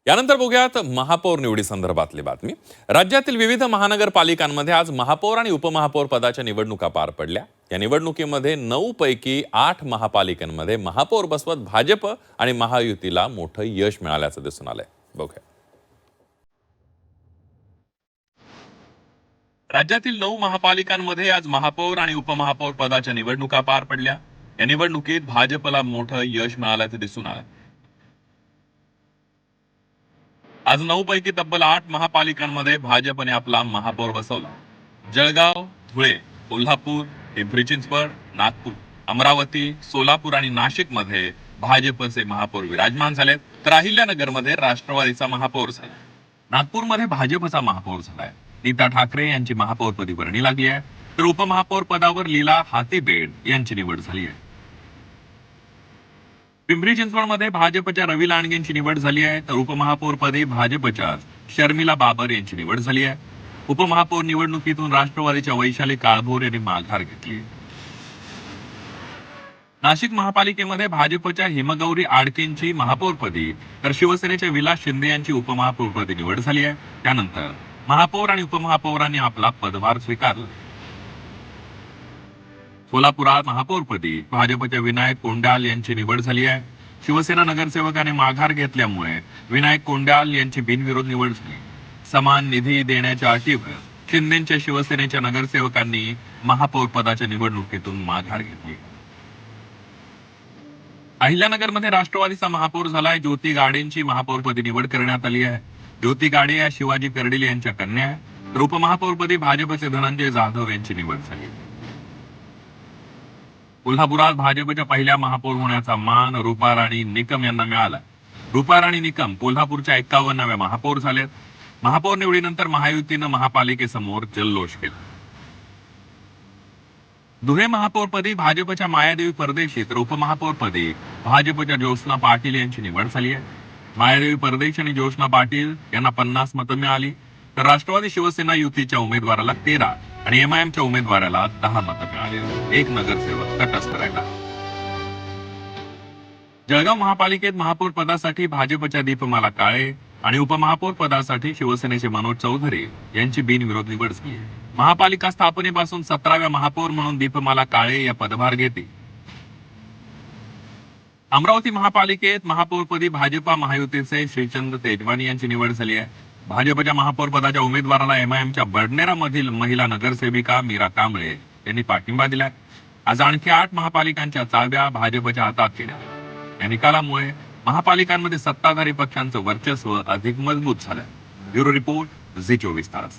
यानंतर बघूयात महापौर निवडी संदर्भातली बातमी। राज्यातील विविध महानगरपालिकांमध्ये आज महापौर आणि उपमहापौर पदाच्या निवडणुका पार पडल्या। या निवडणुकीमध्ये 9 पैकी 8 महापालिकांमध्ये महापौर बसवत भाजप आणि महायुतीला मोठं यश मिळाल्याचं दिसून आलंय। बघूया। राज्यातील 9 महापालिकांमध्ये आज महापौर आणि उपमहापौर पदाच्या निवडणुका पार पडल्या। या निवडणुकीत भाजपला मोठं यश मिळाल्याचं दिसून आलं। आज 9 पैकी तब्बल 8 महापालिकांमध्ये भाजपने आपला महापौर बसवला। जळगाव, धुळे, कोल्हापूर, पिंपरी चिंचवड, नागपूर, अमरावती, सोलापूर आणि नाशिकमध्ये भाजपचे महापौर विराजमान झालेत, तर अहिल्यानगरमध्ये राष्ट्रवादीचा महापौर झाला। नागपूरमध्ये भाजपचा महापौर झालाय। नीता ठाकरे यांची महापौरपदी वर्णी लागली आहे, तर उपमहापौर पदावर लीला हाथीबेड यांची निवड झाली आहे। पिंपरी चिंचवडमध्ये भाजपच्या रवी लांडगेंची निवड झाली आहे, तर उपमहापौरपदी भाजपच्या शर्मिला बाबर यांची निवड झाली आहे। उपमहापौर निवडणुकीतून राष्ट्रवादीच्या वैशाली काळभोर यांनी माघार घेतली। नाशिक महापालिकेमध्ये भाजपच्या हिमगौरी आडकेंची महापौरपदी, तर शिवसेनेच्या विलास शिंदे यांची उपमहापौरपदी निवड झाली आहे। त्यानंतर महापौर आणि उपमहापौरांनी आपला पदभार स्वीकारला। सोलापुरात महापौरपदी भाजपच्या विनायक कोंडाल यांची निवड झाली आहे। शिवसेना नगरसेवकाने माघार घेतल्यामुळे विनायक कोंडाल यांची बिनविरोध निवड झाली। समान निधी देण्याच्या अटीवर शिंदेच्या शिवसेनेच्या नगरसेवकांनी महापौर पदाच्या निवडणुकीतून माघार घेतली। अहिल्यानगरमध्ये राष्ट्रवादीचा महापौर झालाय। ज्योती गाडेंची महापौरपदी निवड करण्यात आली आहे। ज्योती गाडे या शिवाजी कर्डिले यांच्या कन्या आहे, तर उपमहापौरपदी भाजपचे धनंजय जाधव यांची निवड झाली। कोल्हापुरात भाजपच्या पहिल्या महापौर होण्याचा मान रूपाराणी निकम यांना मिळाला। रूपाराणी निकम कोल्हापूरच्या 51व्या महापौर झालेत। महापौर निवडीनंतर महायुतीनं महापालिकेसमोर जल्लोष केला। धुळे महापौरपदी भाजपच्या मायादेवी परदेशी, तर उपमहापौरपदी भाजपच्या ज्योत्स्ना पाटील यांची निवड झाली आहे। मायादेवी परदेशी आणि ज्योत्स्ना पाटील यांना 50 मतं मिळाली, तर राष्ट्रवादी शिवसेना युतीच्या उमेदवाराला 13 आणि एमआयएमच्या उमेदवाराला 10 मतं मिळाली। एक नगरसेवक तटस्थ राहिला। जळगाव महापालिकेत महापौर पदासाठी भाजपच्या दीपमाला काळे आणि उपमहापौर पदासाठी शिवसेनेचे मनोज चौधरी यांची बिनविरोध निवड झाली। महापालिका स्थापनेपासून 17व्या महापौर म्हणून दीपमाला काळे या पदभार घेते। अमरावती महापालिकेत महापौरपदी भाजपा महायुतीचे श्रीचंद तेजवानी यांची निवड झाली आहे। भाजपच्या महापौर पदाच्या उमेदवाराला एमआयएमच्या बडनेरा मधील महिला नगरसेविका मीरा कांबळे यांनी पाठिंबा दिला। आज आणखी 8 महापालिकांच्या चाव्या भाजपच्या हातात केल्या। या निकालामुळे महापालिकांमध्ये सत्ताधारी पक्षांचं वर्चस्व अधिक मजबूत झालं। ब्युरो रिपोर्ट, झी 24 तास।